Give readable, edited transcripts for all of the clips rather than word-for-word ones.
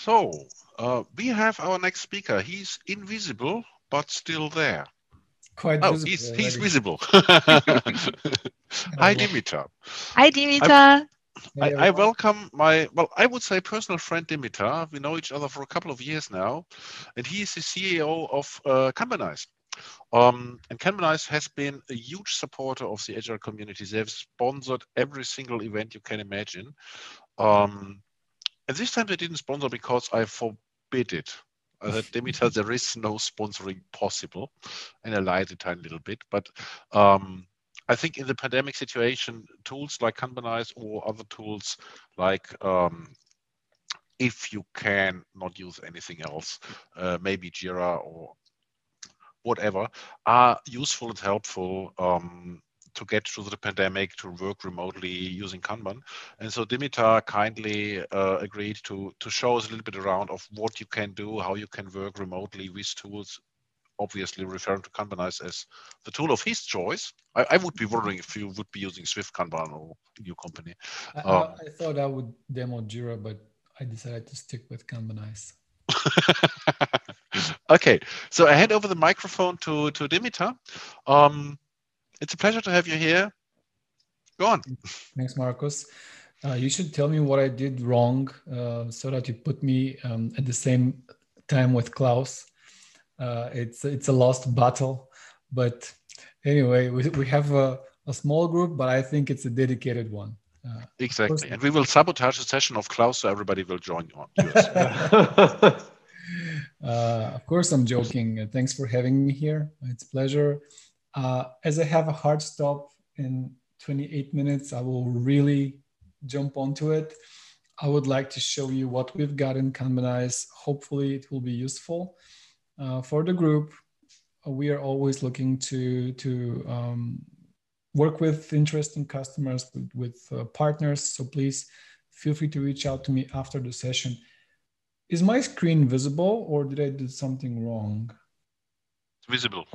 So, we have our next speaker. He's invisible, but still there. Quite Oh, visible he's already. visible. Hi, Hello. Dimitar. Hi, I, Dimitar. Hey, I everyone. welcome my, well, I would say personal friend Dimitar. We know each other for a couple of years now, and he is the CEO of Kanbanize. And Kanbanize has been a huge supporter of the Agile community. They've sponsored every single event you can imagine. Um, and this time they didn't sponsor because I forbid it. I said, Dimitar, there is no sponsoring possible. And I lied a tiny little bit. But I think in the pandemic situation, tools like Kanbanize or other tools like if you can not use anything else, maybe Jira or whatever, are useful and helpful to get through the pandemic, to work remotely using Kanban. And so Dimitar kindly agreed to show us a little bit around of what you can do, how you can work remotely with tools, obviously referring to Kanbanize as the tool of his choice. I would be wondering if you would be using Swift Kanban or in your company. I thought I would demo Jira, but I decided to stick with Kanbanize. Okay, so I hand over the microphone to Dimitar. It's a pleasure to have you here. Go on. Thanks, Marcus. You should tell me what I did wrong so that you put me at the same time with Klaus. It's a lost battle, but anyway, we have a small group, but I think it's a dedicated one. Exactly, and we will sabotage the session of Klaus so everybody will join yours. Of course, I'm joking. Thanks for having me here. It's a pleasure. As I have a hard stop in 28 minutes, I will really jump onto it. I would like to show you what we've got in Kanbanize. Hopefully, it will be useful for the group. We are always looking to work with interesting customers, with partners. So please feel free to reach out to me after the session. Is my screen visible or did I do something wrong? It's visible.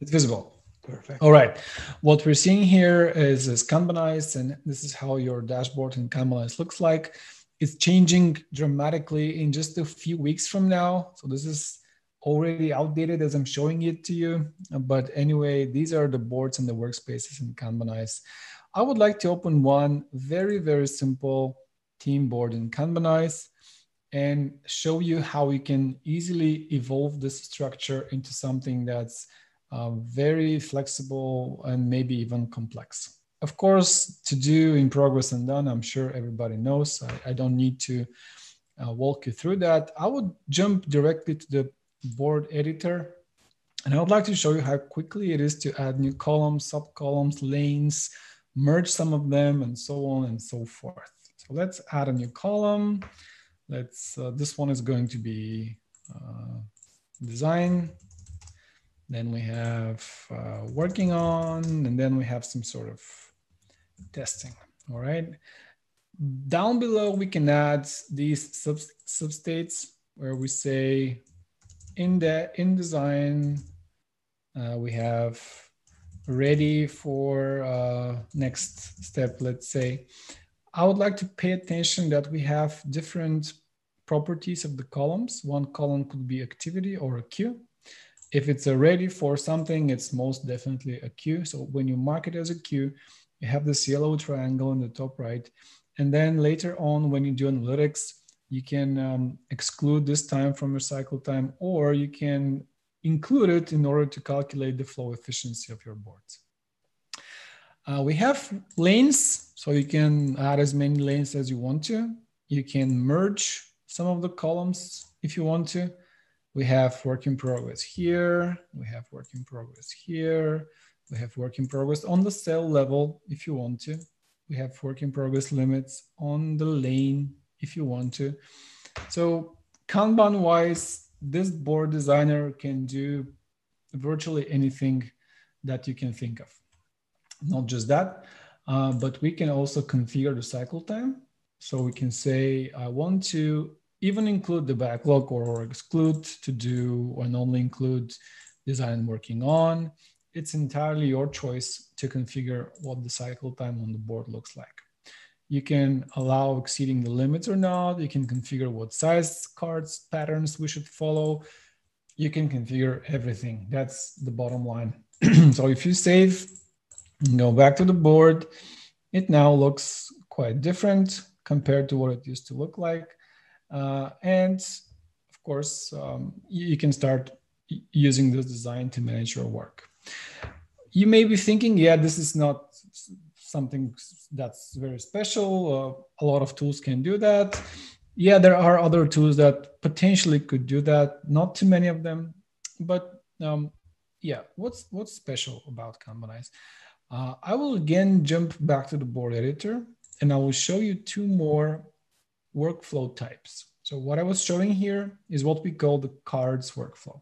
It's visible. Perfect. All right. What we're seeing here is Kanbanize, and this is how your dashboard in Kanbanize looks like. It's changing dramatically in just a few weeks from now. So this is already outdated as I'm showing it to you. But anyway, these are the boards and the workspaces in Kanbanize. I would like to open one very, very simple team board in Kanbanize and show you how we can easily evolve this structure into something that's very flexible and maybe even complex. Of course, to do in progress and done, I'm sure everybody knows. I don't need to walk you through that. I would jump directly to the board editor. And I would like to show you how quickly it is to add new columns, sub-columns, lanes, merge some of them, and so on and so forth. So let's add a new column. This one is going to be design. Then we have working on, and then we have some sort of testing. All right. Down below, we can add these substates where we say in design, we have ready for next step, let's say. I would like to pay attention that we have different properties of the columns. One column could be activity or a queue. If it's a ready for something, it's most definitely a queue. So when you mark it as a queue, you have this yellow triangle in the top right. And then later on, when you do analytics, you can exclude this time from your cycle time, or you can include it in order to calculate the flow efficiency of your boards. We have lanes, so you can add as many lanes as you want to. You can merge some of the columns if you want to. We have work in progress here. We have work in progress here. We have work in progress on the cell level if you want to. We have work in progress limits on the lane if you want to. So Kanban-wise, this board designer can do virtually anything that you can think of. Not just that, but we can also configure the cycle time. So we can say, I want to even include the backlog or exclude to do and only include design working on. It's entirely your choice to configure what the cycle time on the board looks like. You can allow exceeding the limits or not. You can configure what size cards patterns we should follow. You can configure everything. That's the bottom line. So if you save, go back to the board, it now looks quite different compared to what it used to look like. And of course, you can start using this design to manage your work. You may be thinking, yeah, this is not something that's very special. A lot of tools can do that. Yeah, there are other tools that potentially could do that. Not too many of them, but yeah, what's special about Kanbanize? I will again jump back to the board editor, and I will show you two more workflow types. So what I was showing here is what we call the cards workflow.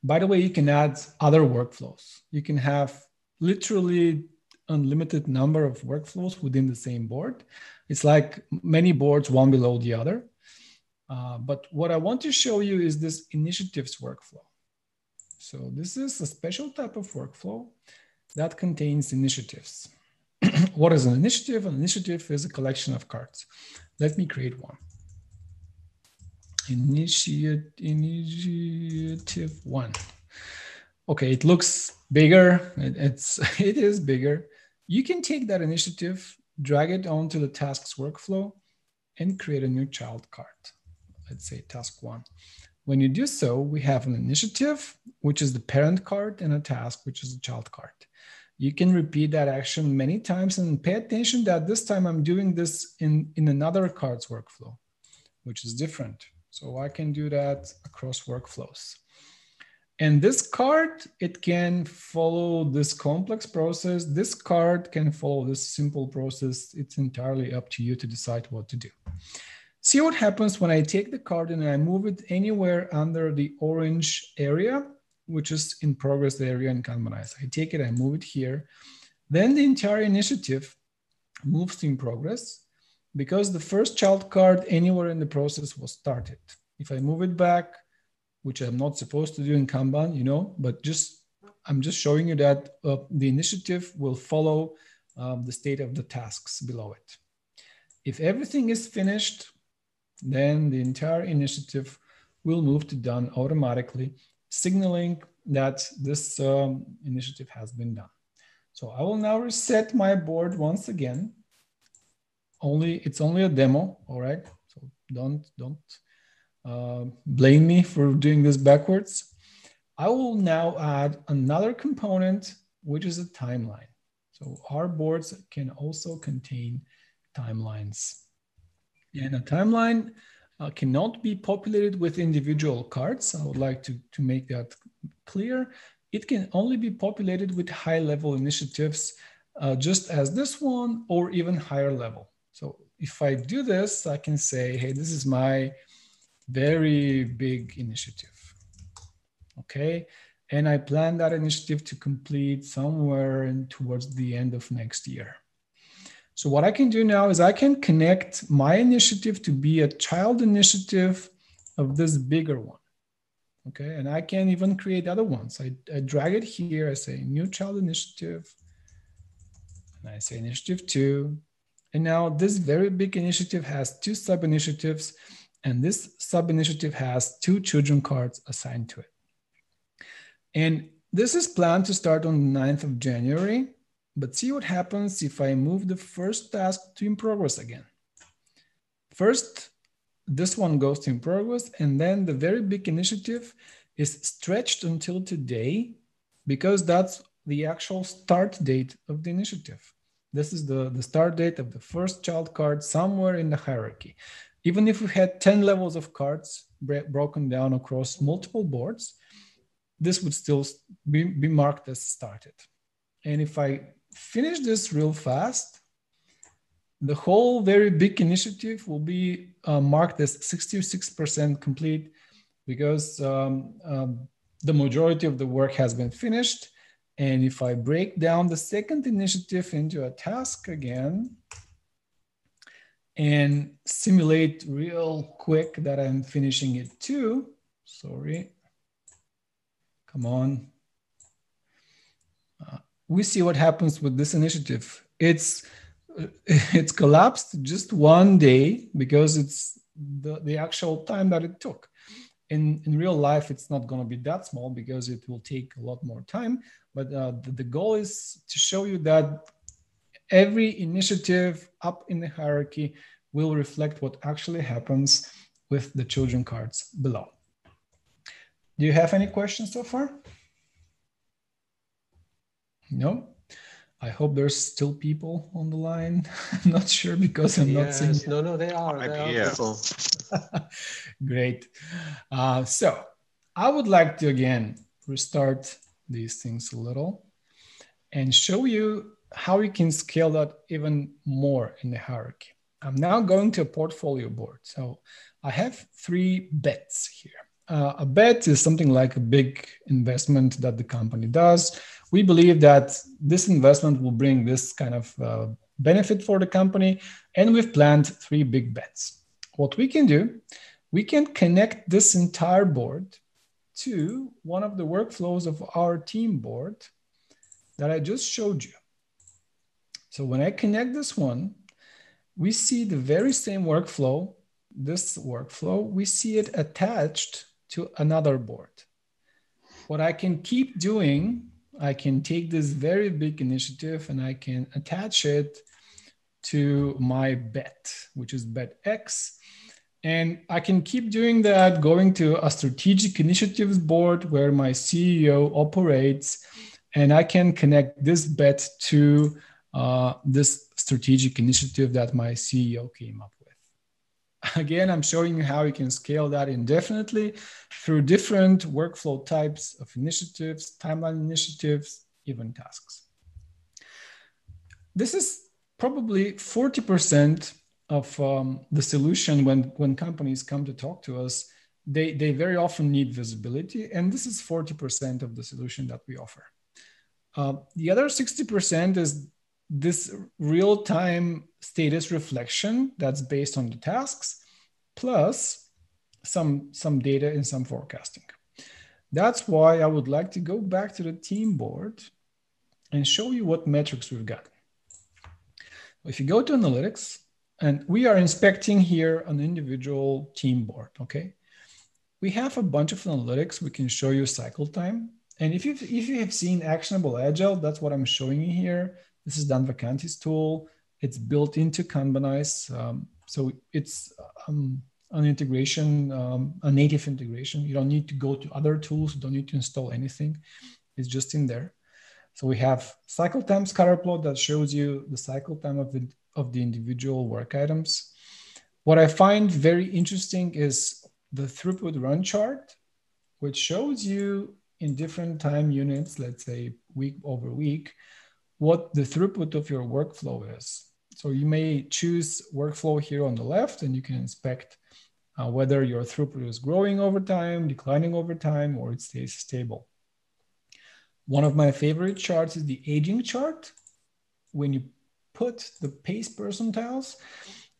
By the way, you can add other workflows. You can have literally unlimited number of workflows within the same board. It's like many boards, one below the other. But what I want to show you is this initiatives workflow. So this is a special type of workflow that contains initiatives. What is an initiative? An initiative is a collection of cards. Let me create one. Initiative one. Okay, it looks bigger. It is bigger. You can take that initiative, drag it onto the tasks workflow, and create a new child card. Let's say task one. When you do so, we have an initiative, which is the parent card, and a task, which is the child card. You can repeat that action many times, and pay attention that this time I'm doing this in another cards workflow, which is different. So I can do that across workflows. And this card, it can follow this complex process. This card can follow this simple process. It's entirely up to you to decide what to do. See what happens when I take the card and I move it anywhere under the orange area, which is in progress area in Kanbanize. I take it, I move it here. Then the entire initiative moves to in progress because the first child card anywhere in the process was started. If I move it back, which I'm not supposed to do in Kanban, you know, but I'm just showing you that the initiative will follow the state of the tasks below it. If everything is finished, then the entire initiative will move to done automatically, signaling that this initiative has been done. So I will now reset my board once again. It's only a demo, all right? So don't blame me for doing this backwards. I will now add another component, which is a timeline. So our boards can also contain timelines. And a timeline cannot be populated with individual cards. I would like to make that clear. It can only be populated with high-level initiatives, just as this one, or even higher level. So if I do this, I can say, hey, this is my very big initiative, okay? And I plan that initiative to complete somewhere towards the end of next year. So what I can do now is I can connect my initiative to be a child initiative of this bigger one, okay? And I can even create other ones. I drag it here, I say new child initiative, and I say initiative 2. And now this very big initiative has 2 sub-initiatives, and this sub-initiative has 2 children cards assigned to it. And this is planned to start on the 9th of January, but see what happens if I move the first task to in progress again. First, this one goes to in progress, and then the very big initiative is stretched until today because that's the actual start date of the initiative. This is the start date of the first child card somewhere in the hierarchy. Even if we had 10 levels of cards broken down across multiple boards, this would still be marked as started. And if I finish this real fast, the whole very big initiative will be marked as 66% complete because the majority of the work has been finished. And if I break down the second initiative into a task again, and simulate real quick that I'm finishing it too. Sorry, come on. We see what happens with this initiative. It's it's collapsed just one day because it's the actual time that it took. In real life, it's not going to be that small because it will take a lot more time. But the goal is to show you that every initiative up in the hierarchy will reflect what actually happens with the children cards below. Do you have any questions so far? No? I hope there's still people on the line. I'm not sure because I'm not seeing. No, there are people. Great. So I would like to again restart these things a little and show you how you can scale that even more in the hierarchy. I'm now going to a portfolio board. So I have 3 bets here. A bet is something like a big investment that the company does. We believe that this investment will bring this kind of benefit for the company, and we've planned 3 big bets. What we can do, we can connect this entire board to one of the workflows of our team board that I just showed you. So when I connect this one, we see the very same workflow, this workflow, we see it attached to another board. What I can keep doing, I can take this very big initiative and I can attach it to my bet, which is bet X. And I can keep doing that, going to a strategic initiatives board where my CEO operates, and I can connect this bet to this strategic initiative that my CEO came up with. Again, I'm showing you how you can scale that indefinitely through different workflow types of initiatives, timeline initiatives, even tasks. This is probably 40% of the solution when companies come to talk to us. They very often need visibility, and this is 40% of the solution that we offer. The other 60% is this real-time status reflection that's based on the tasks, plus some data and some forecasting. That's why I would like to go back to the team board and show you what metrics we've got. If you go to analytics, and we are inspecting here an individual team board, okay? We have a bunch of analytics. We can show you cycle time. And if you have seen Actionable Agile, that's what I'm showing you here. This is Dan Vacanti's tool. It's built into Kanbanize. So it's an integration, a native integration. You don't need to go to other tools. You don't need to install anything. It's just in there. So we have cycle time scatter plot that shows you the cycle time of the individual work items. What I find very interesting is the throughput run chart, which shows you in different time units, let's say week over week, what the throughput of your workflow is. So you may choose workflow here on the left, and you can inspect whether your throughput is growing over time, declining over time, or it stays stable. One of my favorite charts is the aging chart. When you put the pace percentiles,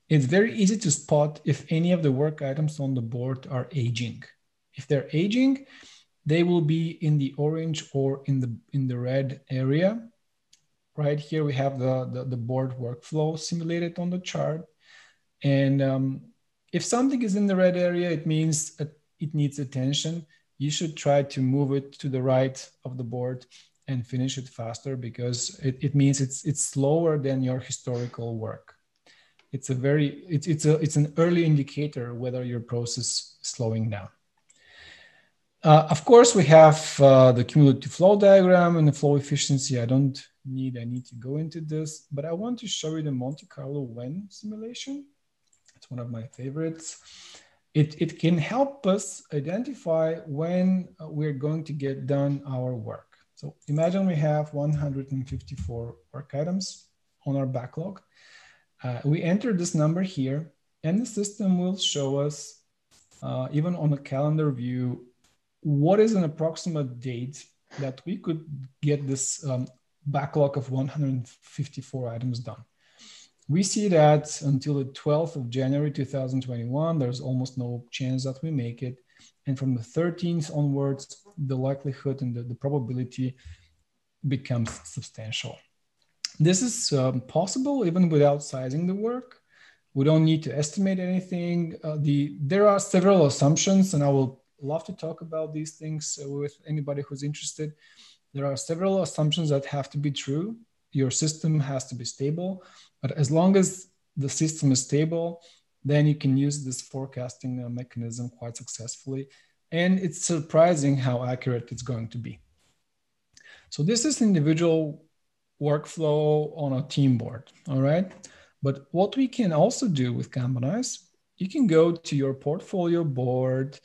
it's very easy to spot if any of the work items on the board are aging. If they're aging, they will be in the orange or in the red area. Right here, we have the board workflow simulated on the chart. And if something is in the red area, it means it needs attention. You should try to move it to the right of the board and finish it faster, because it means it's slower than your historical work. It's an early indicator whether your process is slowing down. Of course, we have the cumulative flow diagram and the flow efficiency. I need to go into this, but I want to show you the Monte Carlo when simulation. It's one of my favorites. It can help us identify when we're going to get done our work. So imagine we have 154 work items on our backlog. We enter this number here, and the system will show us, even on a calendar view, what is an approximate date that we could get this backlog of 154 items done. We see that until the 12th of January 2021, there's almost no chance that we make it. And from the 13th onwards, the likelihood and the probability becomes substantial. This is possible even without sizing the work. We don't need to estimate anything. There are several assumptions, and I will love to talk about these things with anybody who's interested. There are several assumptions that have to be true. Your system has to be stable, but as long as the system is stable, then you can use this forecasting mechanism quite successfully. And it's surprising how accurate it's going to be. So this is individual workflow on a team board, all right? But what we can also do with Kanbanize, you can go to your portfolio board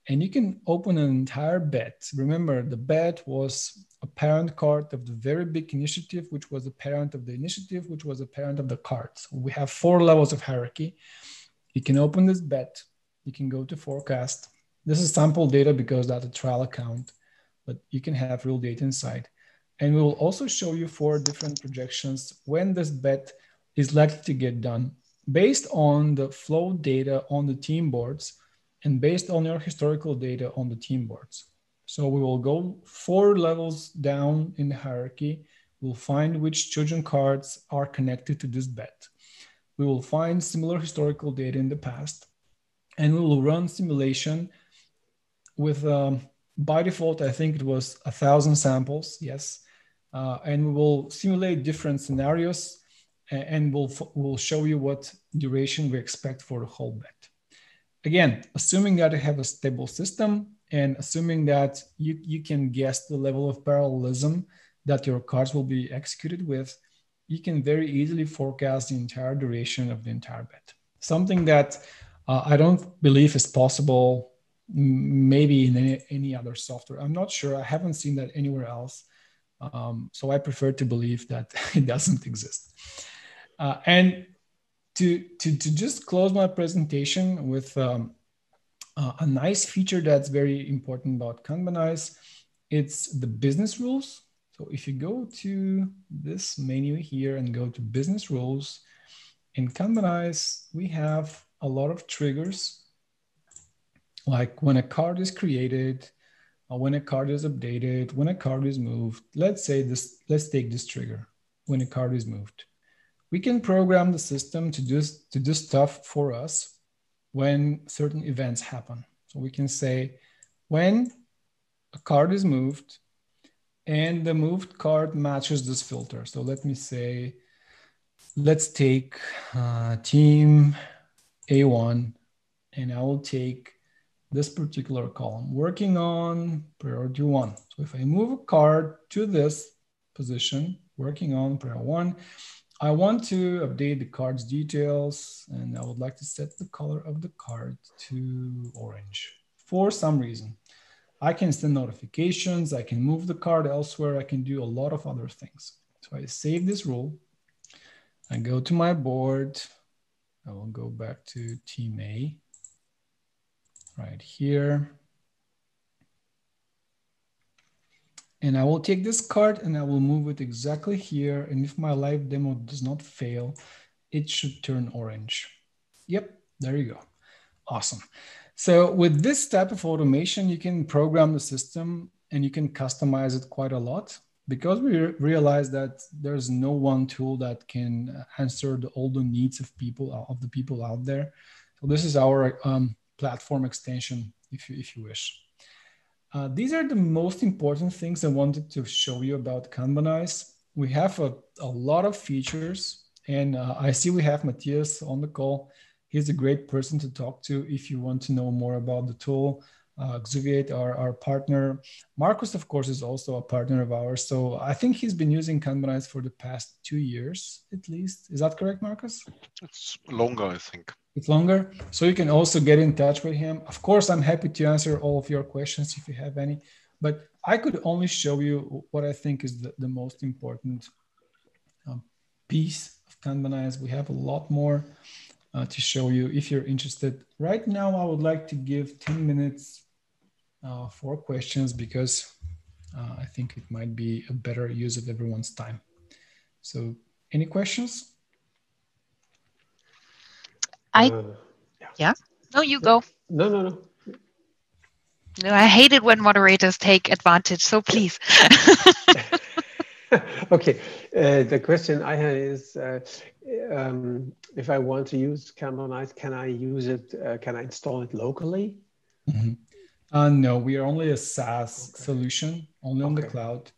and you can open an entire bet. Remember, the bet was a parent card of the very big initiative, which was a parent of the initiative, which was a parent of the card. So we have 4 levels of hierarchy. You can open this bet. You can go to forecast. This is sample data because that's a trial account, but you can have real data inside. And we will also show you 4 different projections when this bet is likely to get done based on the flow data on the team boards and based on your historical data on the team boards. So we will go 4 levels down in the hierarchy. We'll find which children cards are connected to this bet. We will find similar historical data in the past, and we will run simulation with, by default, I think it was 1,000 samples, yes. And we will simulate different scenarios, and we'll show you what duration we expect for the whole bet. Again, assuming that you have a stable system and assuming that you can guess the level of parallelism that your cards will be executed with, you can very easily forecast the entire duration of the entire bet. Something that I don't believe is possible maybe in any other software. I'm not sure. I haven't seen that anywhere else. So I prefer to believe that it doesn't exist. And to just close my presentation with a nice feature that's very important about Kanbanize, it's the business rules. So if you go to this menu here and go to business rules, in Kanbanize, we have a lot of triggers, like when a card is created, when a card is updated, when a card is moved. Let's take this trigger, when a card is moved. We can program the system to do stuff for us when certain events happen. So we can say when a card is moved and the moved card matches this filter. So let me say, let's take team A1, and I will take this particular column, working on priority 1. So if I move a card to this position, working on priority 1, I want to update the card's details, and I would like to set the color of the card to orange for some reason. I can send notifications, I can move the card elsewhere, I can do a lot of other things. So I save this rule, I go to my board, I will go back to team A, right here. And I will take this card and I will move it exactly here. And if my live demo does not fail, it should turn orange. Yep, there you go. Awesome. So with this type of automation, you can program the system and you can customize it quite a lot, because we realize that there's no one tool that can answer all the needs of the people out there. So this is our platform extension, if you wish. These are the most important things I wanted to show you about Kanbanize. We have a lot of features, and I see we have Matthias on the call. He's a great person to talk to if you want to know more about the tool. Xavier, our partner. Marcus, of course, is also a partner of ours. So I think he's been using Kanbanize for the past 2 years, at least. Is that correct, Marcus? It's longer, I think. It's longer. So you can also get in touch with him. Of course, I'm happy to answer all of your questions if you have any, but I could only show you what I think is the most important piece of Kanbanize. We have a lot more to show you if you're interested. Right now, I would like to give 10 minutes for questions, because I think it might be a better use of everyone's time. So any questions? Yeah. No, you go. No. No, I hate it when moderators take advantage. So please. Okay, the question I had is, if I want to use Kanbanize, can I use it? Can I install it locally? No, we are only a SaaS solution, only on the cloud.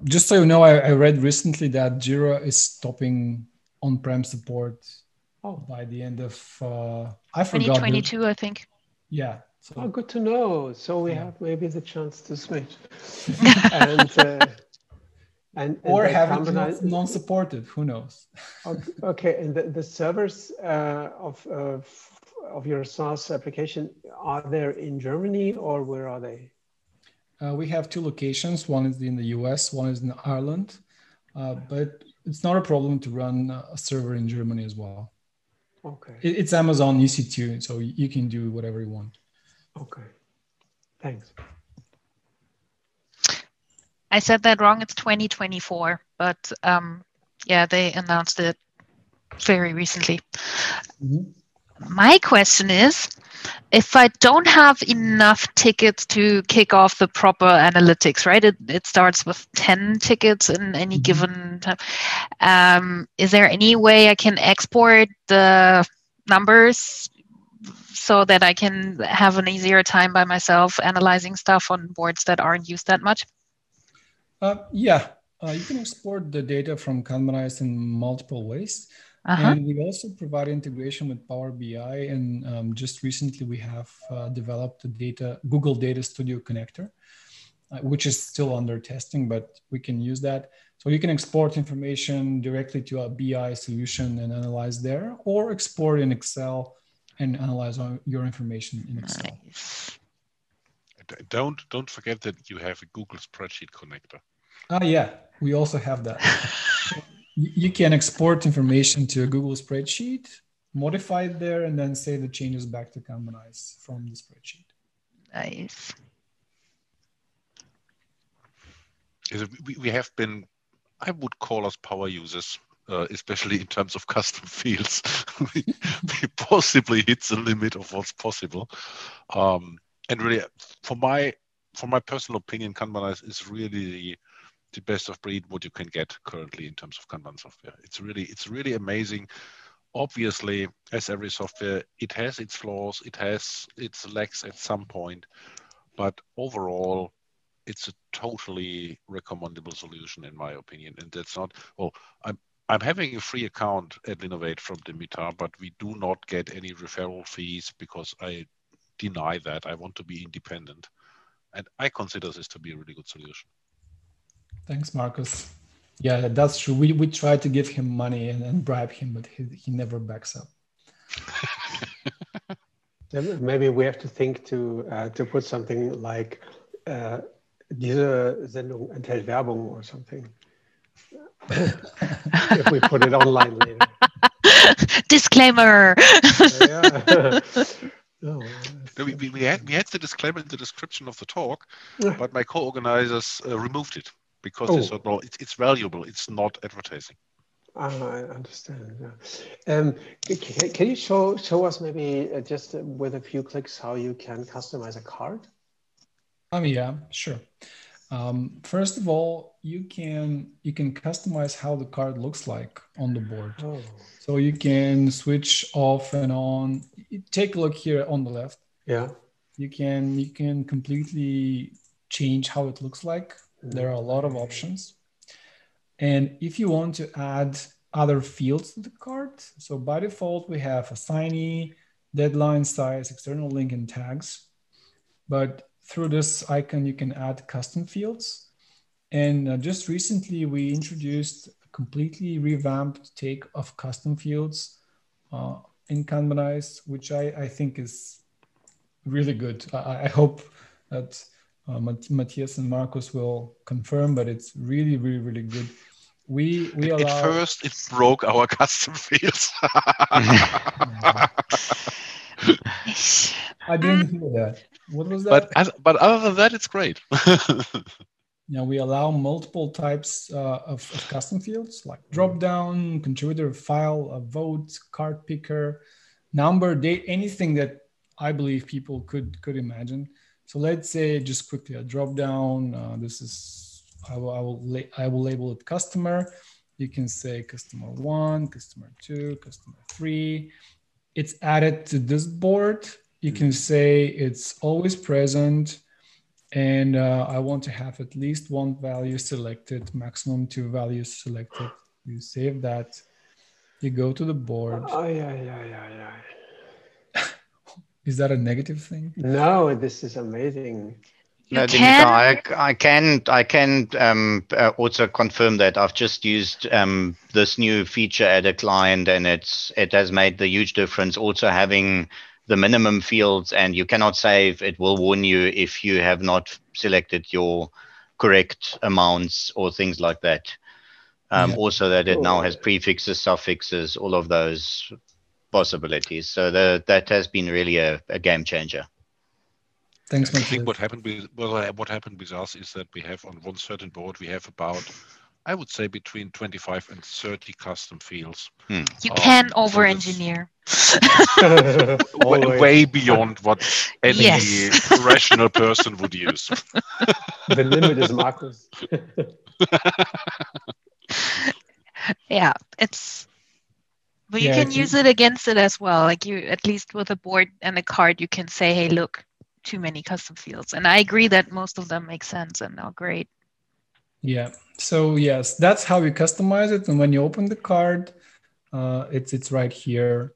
Just so you know, I read recently that Jira is stopping on-prem support by the end of, I forgot. 2022, I think. Yeah. So, good to know. So we have maybe the chance to switch. Or have it non-supported, who knows? Okay, and the servers of your SaaS application, are they in Germany or where are they? We have two locations. One is in the US, one is in Ireland. But it's not a problem to run a server in Germany as well. Okay. It's Amazon EC2, so you can do whatever you want. Okay. Thanks. I said that wrong. It's 2024, but yeah, they announced it very recently. My question is, if I don't have enough tickets to kick off the proper analytics, right? It starts with 10 tickets in any given time. Is there any way I can export the numbers so that I can have an easier time by myself analyzing stuff on boards that aren't used that much? Yeah, you can export the data from Kanbanize in multiple ways. And we also provide integration with Power BI. And just recently we have developed a Google Data Studio connector, which is still under testing, but we can use that. So you can export information directly to a BI solution and analyze there, or export in Excel and analyze your information in Excel. Nice. Don't forget that you have a Google spreadsheet connector. Yeah, we also have that. You can export information to a Google spreadsheet, modify it there, and then save the changes back to Kanbanize from the spreadsheet. Nice. We have been, I would call us power users, especially in terms of custom fields. we possibly hit the limit of what's possible. And really, for my personal opinion, Kanbanize is really the best of breed what you can get currently in terms of Kanban software. It's really amazing. Obviously, as every software, it has its flaws, it has its lacks at some point, but overall, it's a totally recommendable solution in my opinion. And that's not, well, I'm having a free account at Linovate from Dimitar, but we do not get any referral fees because I deny that. I want to be independent. And I consider this to be a really good solution. Thanks, Marcus. Yeah, that's true. We try to give him money and bribe him, but he never backs up. Maybe we have to think to put something like diese Sendung enthält Werbung or something. If we put it online later. Disclaimer. No, we had the disclaimer in the description of the talk, but my co-organizers removed it because they thought, no, it's valuable. It's not advertising. I understand. Yeah. Can you show us maybe just with a few clicks how you can customize a card? Yeah, sure. First of all, you can customize how the card looks like on the board. So you can switch off and on. Take a look here on the left. Yeah. You can completely change how it looks like. There are a lot of options. And if you want to add other fields to the card, so by default we have assignee, deadline, size, external link, and tags. But through this icon, you can add custom fields. And just recently, we introduced a completely revamped take of custom fields in Kanbanize, which I think is really good. I hope that Matthias and Marcus will confirm, but it's really, really, really good. We allow... At first, it broke our custom fields. I didn't hear that. What was that? But other than that, it's great. Now we allow multiple types of custom fields like drop-down, contributor file, a vote, card picker, number, date, anything that I believe people could imagine. So let's say just quickly a drop-down. This is I will label it customer. You can say customer 1, customer 2, customer 3. It's added to this board. You can say it's always present. And I want to have at least one value selected, maximum 2 values selected. You save that. You go to the board. Is that a negative thing? No, this is amazing. You Dimitar, I can also confirm that I've just used this new feature at a client, and it has made the huge difference. Also having the minimum fields, and you cannot save. It will warn you if you have not selected your correct amounts or things like that. Also, that it now has prefixes, suffixes, all of those possibilities. So that has been really a game changer. Thanks, I think what happened with us is that we have on one certain board, we have about, I would say, between 25 and 30 custom fields. You can over-engineer. Way beyond what any rational person would use. The limit is Marcus. Yeah, but you can use it against it as well. Like you, at least with a board and a card, you can say, hey, look, too many custom fields. And I agree that most of them make sense and are great. Yeah. So yes, that's how you customize it. And when you open the card, it's right here.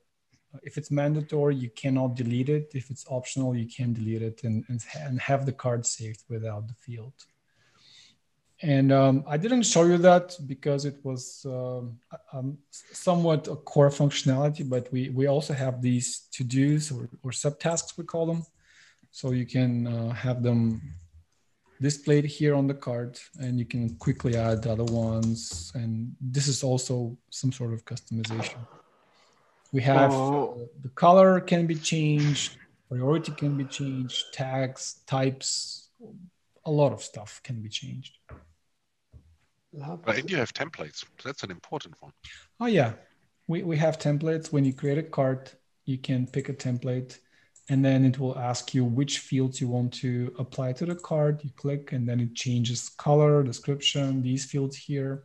If it's mandatory, you cannot delete it. If it's optional, you can delete it and have the card saved without the field. And I didn't show you that because it was somewhat a core functionality, but we also have these to-dos or subtasks, we call them. So you can have them displayed here on the card, and you can quickly add other ones. And this is also some sort of customization. We have the color can be changed, priority can be changed, tags, types, a lot of stuff can be changed. And you have templates. That's an important one. Oh yeah, we have templates. When you create a card, you can pick a template, and then it will ask you which fields you want to apply to the card. You click, and then it changes color, description, these fields here.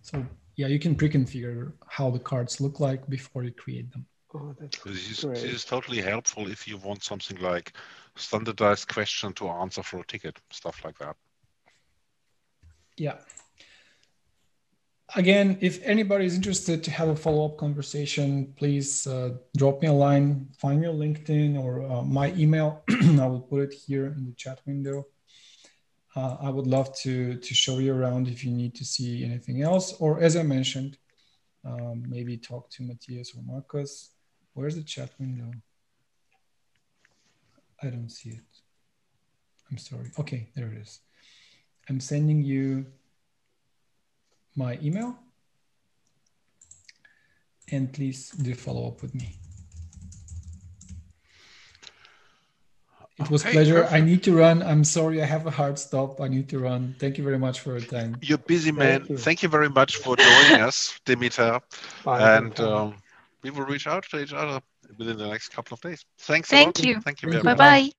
So yeah, you can pre-configure how the cards look like before you create them. Oh, that's this is totally helpful if you want something like standardized question to answer for a ticket, stuff like that. Yeah. Again, if anybody is interested to have a follow-up conversation, please drop me a line, find me on LinkedIn or my email. I will put it here in the chat window. I would love to show you around if you need to see anything else. Or as I mentioned, maybe talk to Matthias or Marcus. Where's the chat window? I don't see it. I'm sorry. Okay, there it is. I'm sending you my email, and please do follow up with me. It was a pleasure. Perfect. I need to run. I'm sorry, I have a hard stop. I need to run. Thank you very much for your time. You're busy, man. Thank you very much for joining us, Dimitar. And we will reach out to each other within the next couple of days. Thanks a lot. Thank you. Thank you very much. Bye-bye.